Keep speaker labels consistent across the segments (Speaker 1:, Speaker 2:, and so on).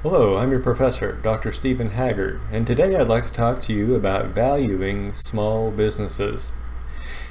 Speaker 1: Hello, I'm your professor, Dr. Stephen Haggard, and today I'd like to talk to you about valuing small businesses.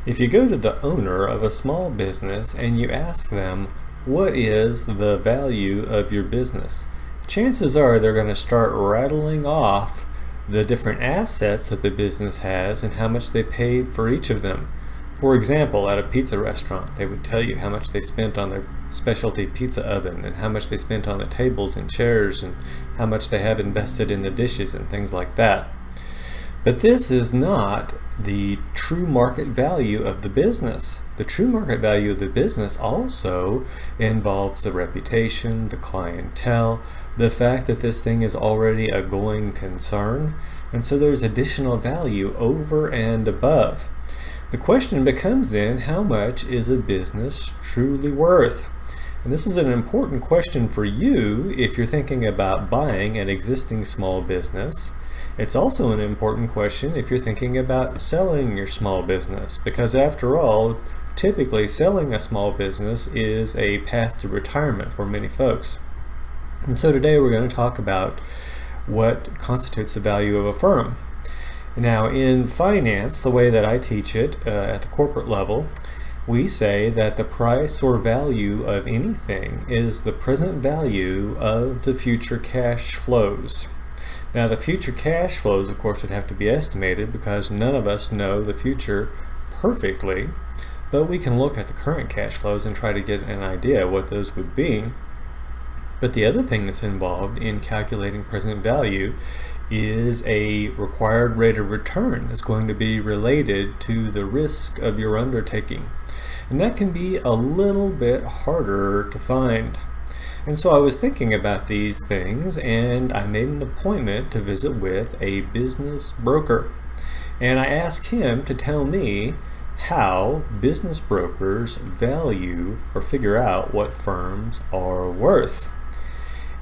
Speaker 1: If you go to the owner of a small business and you ask them, what is the value of your business? Chances are they're going to start rattling off the different assets that the business has and how much they paid for each of them. For example, at a pizza restaurant, they would tell you how much they spent on their specialty pizza oven and how much they spent on the tables and chairs and how much they have invested in the dishes and things like that. But this is not the true market value of the business. The true market value of the business also involves the reputation, the clientele, the fact that this thing is already a going concern, and so there's additional value over and above. The question becomes then, how much is a business truly worth? And this is an important question for you if you're thinking about buying an existing small business. It's also an important question if you're thinking about selling your small business, because after all, typically selling a small business is a path to retirement for many folks. And so today we're going to talk about what constitutes the value of a firm. Now, in finance, the way that I teach it at the corporate level, we say that the price or value of anything is the present value of the future cash flows. Now, the future cash flows, of course, would have to be estimated because none of us know the future perfectly, but we can look at the current cash flows and try to get an idea what those would be. But the other thing that's involved in calculating present value is a required rate of return that's going to be related to the risk of your undertaking. And that can be a little bit harder to find. And so I was thinking about these things and I made an appointment to visit with a business broker. And I asked him to tell me how business brokers value or figure out what firms are worth.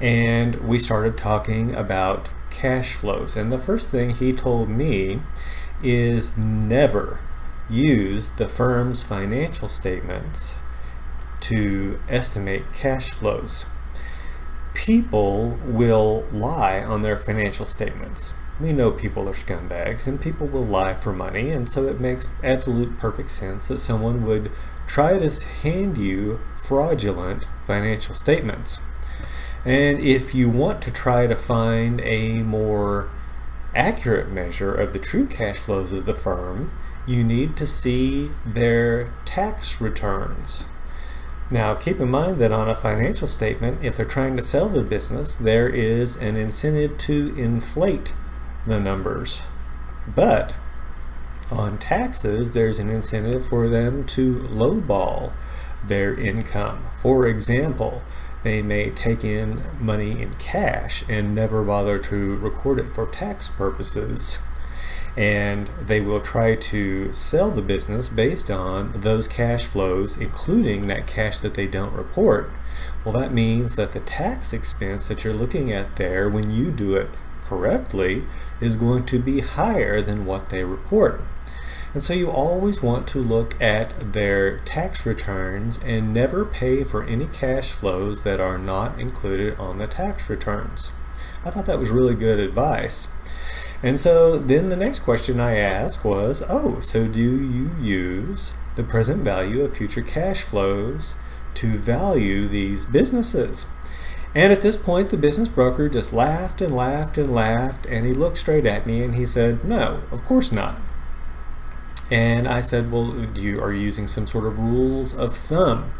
Speaker 1: And we started talking about cash flows. And the first thing he told me is never use the firm's financial statements to estimate cash flows. People will lie on their financial statements. We know people are scumbags and people will lie for money, and so it makes absolute perfect sense that someone would try to hand you fraudulent financial statements. And if you want to try to find a more accurate measure of the true cash flows of the firm, you need to see their tax returns. Now, keep in mind that on a financial statement, if they're trying to sell the business, there is an incentive to inflate the numbers. But on taxes, there's an incentive for them to lowball their income. For example, they may take in money in cash and never bother to record it for tax purposes. And they will try to sell the business based on those cash flows, including that cash that they don't report. Well, that means that the tax expense that you're looking at there, when you do it correctly, is going to be higher than what they report. And so you always want to look at their tax returns and never pay for any cash flows that are not included on the tax returns. I thought that was really good advice. And so then the next question I asked was, so do you use the present value of future cash flows to value these businesses? And at this point, the business broker just laughed and laughed and laughed, and he looked straight at me and he said, no, of course not. And I said, well, are you using some sort of rules of thumb?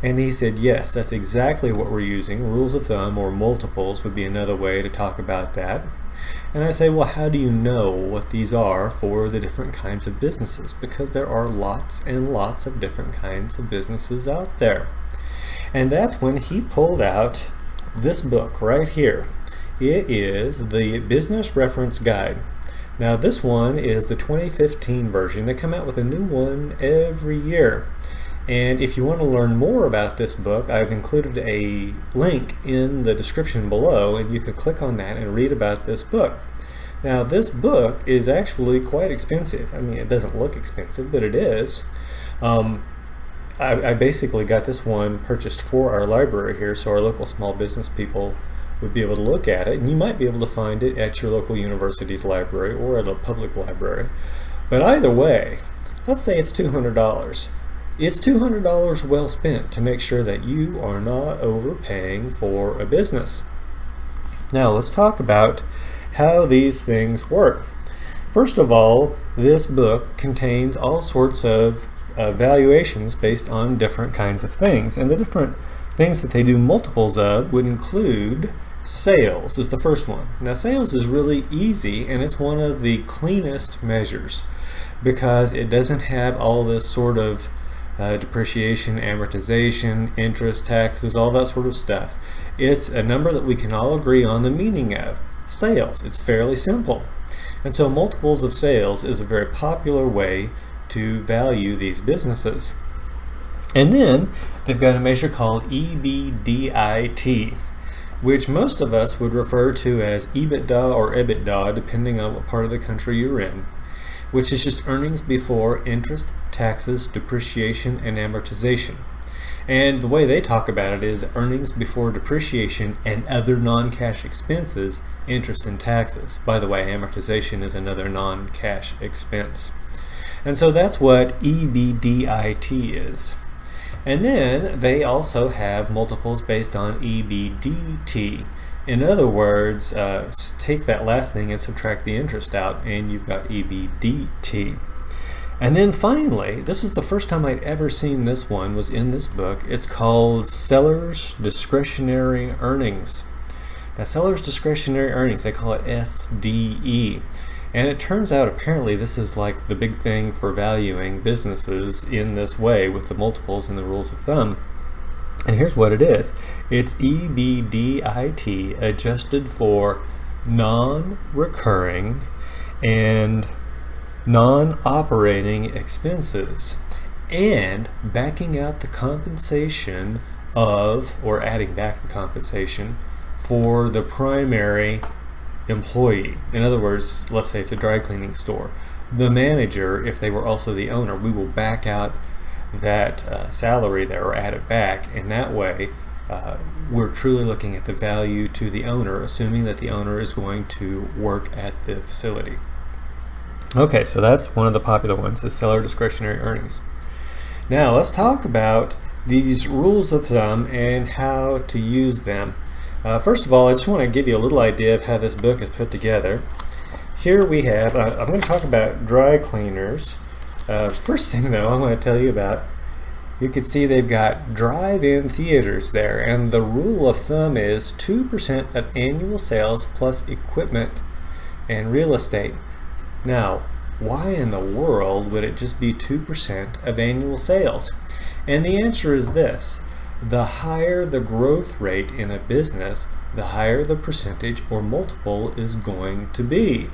Speaker 1: And he said, yes, that's exactly what we're using. Rules of thumb, or multiples, would be another way to talk about that. And I say, well, how do you know what these are for the different kinds of businesses? Because there are lots and lots of different kinds of businesses out there. And that's when he pulled out this book right here. It is the Business Reference Guide. Now, this one is the 2015 version. They come out with a new one every year. And if you want to learn more about this book, I've included a link in the description below, and you can click on that and read about this book. Now, this book is actually quite expensive. I mean, it doesn't look expensive, but it is. I basically got this one purchased for our library here, so our local small business people would be able to look at it, and you might be able to find it at your local university's library or at a public library. But either way, let's say it's $200. It's $200 well spent to make sure that you are not overpaying for a business. Now let's talk about how these things work. First of all, this book contains all sorts of valuations based on different kinds of things, and the different things that they do multiples of would include sales is the first one. Now sales is really easy, and it's one of the cleanest measures because it doesn't have all this sort of depreciation, amortization, interest, taxes, all that sort of stuff. It's a number that we can all agree on the meaning of. Sales. It's fairly simple. And so multiples of sales is a very popular way to value these businesses. And then they've got a measure called EBDIT, which most of us would refer to as EBITDA or EBITDA, depending on what part of the country you're in, which is just earnings before interest, taxes, depreciation, and amortization. And the way they talk about it is earnings before depreciation and other non-cash expenses, interest and taxes. By the way, amortization is another non-cash expense. And so that's what EBDIT is. And then they also have multiples based on EBDT. In other words, take that last thing and subtract the interest out, and you've got EBDT. And then finally, this was the first time I'd ever seen this one, was in this book. It's called Seller's Discretionary Earnings. Now, Seller's Discretionary Earnings, they call it SDE. And it turns out apparently this is like the big thing for valuing businesses in this way with the multiples and the rules of thumb. And here's what it is. It's EBDIT adjusted for non-recurring and non-operating expenses and backing out the compensation of, or adding back the compensation for the primary employee. In other words, let's say it's a dry cleaning store. The manager, if they were also the owner, we will back out that salary there or add it back, and that way we're truly looking at the value to the owner, assuming that the owner is going to work at the facility. Okay, so that's one of the popular ones, is seller discretionary earnings. Now let's talk about these rules of thumb and how to use them. First of all, I just want to give you a little idea of how this book is put together. Here we have, I'm going to talk about dry cleaners. First thing though I want to tell you about, you can see they've got drive-in theaters there, and the rule of thumb is 2% of annual sales plus equipment and real estate. Now, why in the world would it just be 2% of annual sales? And the answer is this: the higher the growth rate in a business, the higher the percentage or multiple is going to be.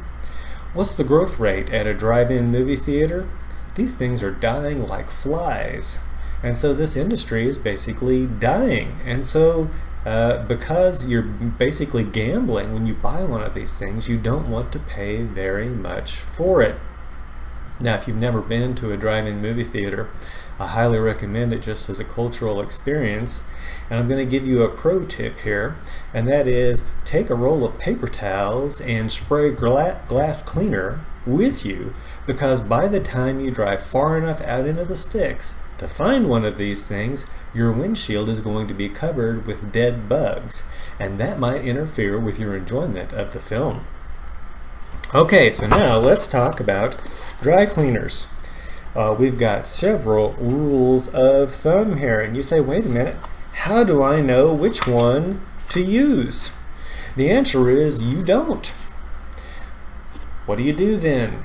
Speaker 1: What's the growth rate at a drive-in movie theater? These things are dying like flies. And so this industry is basically dying. And so because you're basically gambling when you buy one of these things, you don't want to pay very much for it. Now, if you've never been to a drive-in movie theater, I highly recommend it just as a cultural experience. And I'm going to give you a pro tip here, and that is take a roll of paper towels and spray glass cleaner with you, because by the time you drive far enough out into the sticks to find one of these things, your windshield is going to be covered with dead bugs, and that might interfere with your enjoyment of the film. Okay, so now let's talk about dry cleaners. We've got several rules of thumb here, and you say, wait a minute, how do I know which one to use? The answer is you don't. What do you do then?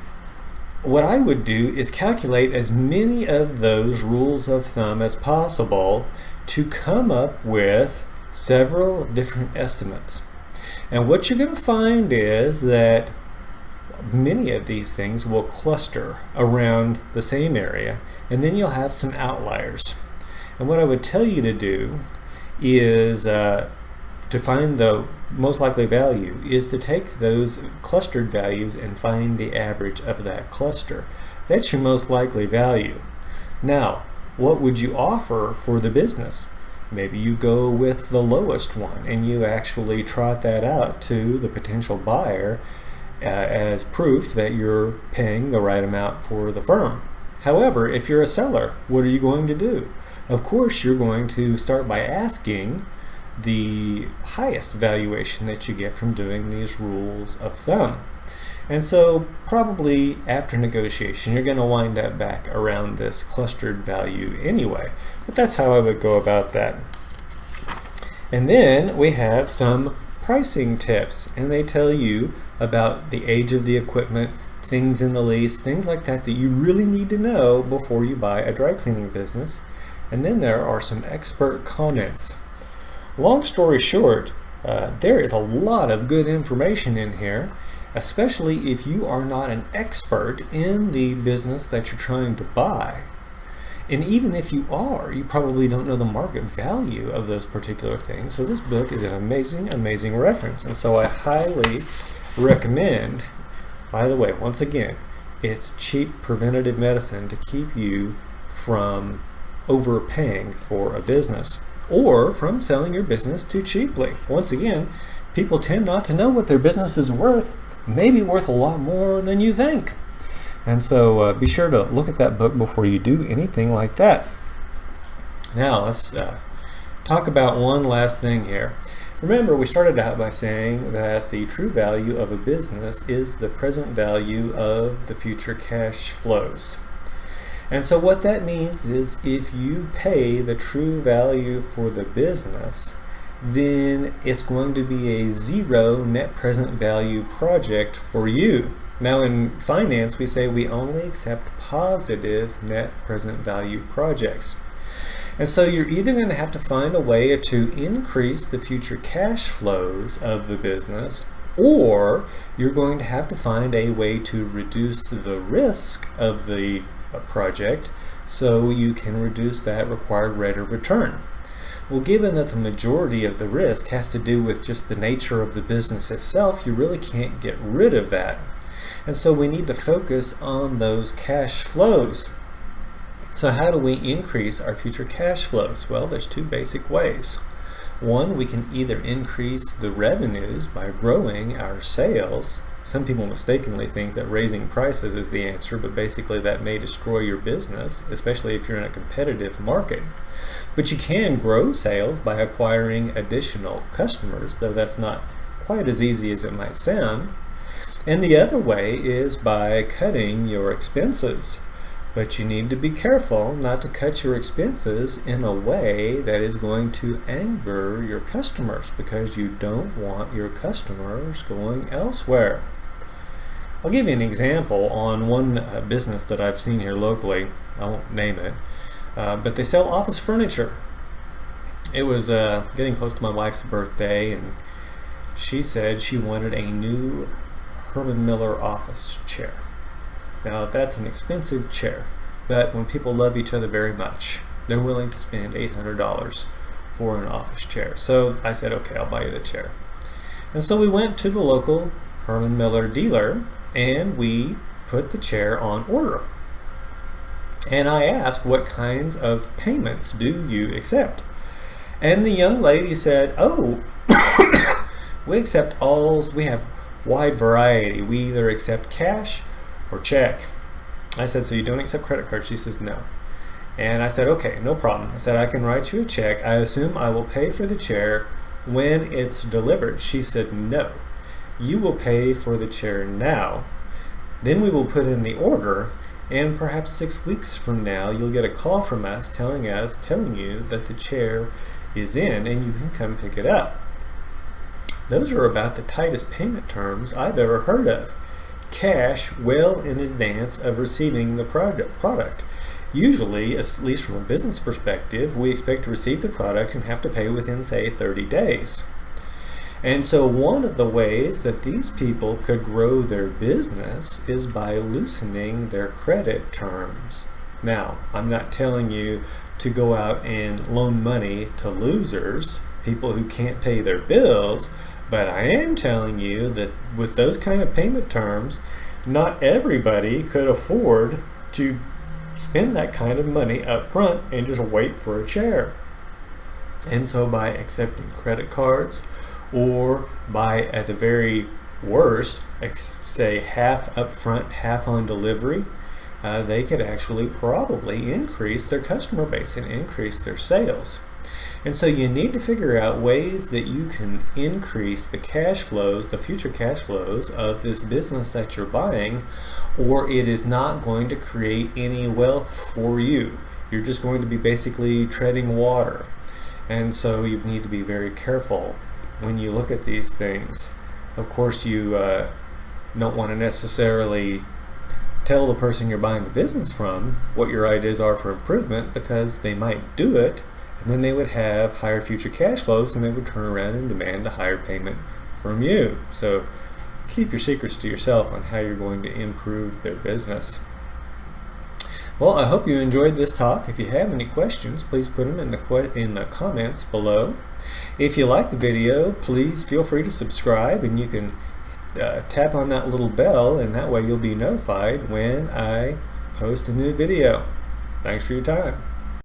Speaker 1: What I would do is calculate as many of those rules of thumb as possible to come up with several different estimates. And what you're going to find is that many of these things will cluster around the same area, and then you'll have some outliers. And what I would tell you to do is to find the most likely value is to take those clustered values and find the average of that cluster. That's your most likely value. Now, what would you offer for the business? Maybe you go with the lowest one and you actually trot that out to the potential buyer as proof that you're paying the right amount for the firm. However, if you're a seller, what are you going to do? Of course, you're going to start by asking the highest valuation that you get from doing these rules of thumb. And so probably after negotiation, you're going to wind up back around this clustered value anyway. But that's how I would go about that. And then we have some pricing tips, and they tell you about the age of the equipment, things in the lease, things like that you really need to know before you buy a dry cleaning business. And then there are some expert comments. Long story short, there is a lot of good information in here, especially if you are not an expert in the business that you're trying to buy. And even if you are, you probably don't know the market value of those particular things. So this book is an amazing, amazing reference. And so I highly recommend, by the way, once again, it's cheap preventative medicine to keep you from overpaying for a business or from selling your business too cheaply. Once again, people tend not to know what their business is worth, maybe worth a lot more than you think. And so be sure to look at that book before you do anything like that. Now let's talk about one last thing here. Remember, we started out by saying that the true value of a business is the present value of the future cash flows. And so what that means is if you pay the true value for the business, then it's going to be a zero net present value project for you. Now in finance, we say we only accept positive net present value projects. And so you're either going to have to find a way to increase the future cash flows of the business, or you're going to have to find a way to reduce the risk of the project so you can reduce that required rate of return. Well, given that the majority of the risk has to do with just the nature of the business itself, you really can't get rid of that. And so we need to focus on those cash flows. So how do we increase our future cash flows? Well, there's two basic ways. One, we can either increase the revenues by growing our sales. Some people mistakenly think that raising prices is the answer, but basically that may destroy your business, especially if you're in a competitive market. But you can grow sales by acquiring additional customers, though that's not quite as easy as it might sound. And the other way is by cutting your expenses. But you need to be careful not to cut your expenses in a way that is going to anger your customers, because you don't want your customers going elsewhere. I'll give you an example on one business that I've seen here locally. I won't name it, but they sell office furniture. It was getting close to my wife's birthday, and she said she wanted a new Herman Miller office chair. Now that's an expensive chair, but when people love each other very much, they're willing to spend $800 for an office chair. So I said, okay, I'll buy you the chair. And so we went to the local Herman Miller dealer and we put the chair on order. And I asked, what kinds of payments do you accept? And the young lady said, oh, we accept we have wide variety. We either accept cash or check. I said, so you don't accept credit cards? She says, no. And I said, okay, no problem. I said, I can write you a check. I assume I will pay for the chair when it's delivered. She said, no. You will pay for the chair now. Then we will put in the order, and perhaps 6 weeks from now, you'll get a call from us telling you that the chair is in and you can come pick it up. Those are about the tightest payment terms I've ever heard of. Cash well in advance of receiving the product. Usually, at least from a business perspective, we expect to receive the product and have to pay within, say, 30 days. And so one of the ways that these people could grow their business is by loosening their credit terms. Now, I'm not telling you to go out and loan money to losers, people who can't pay their bills, but I am telling you that with those kind of payment terms, not everybody could afford to spend that kind of money up front and just wait for a chair. And so by accepting credit cards, or by, at the very worst, say half upfront, half on delivery, they could actually probably increase their customer base and increase their sales. And so you need to figure out ways that you can increase the cash flows, the future cash flows of this business that you're buying, or it is not going to create any wealth for you. You're just going to be basically treading water. And so you need to be very careful when you look at these things. Of course, you don't want to necessarily tell the person you're buying the business from what your ideas are for improvement, because they might do it, and then they would have higher future cash flows, and they would turn around and demand a higher payment from you. So keep your secrets to yourself on how you're going to improve their business. Well, I hope you enjoyed this talk. If you have any questions, please put them in the comments below. If you like the video, please feel free to subscribe, and you can tap on that little bell, and that way you'll be notified when I post a new video. Thanks for your time.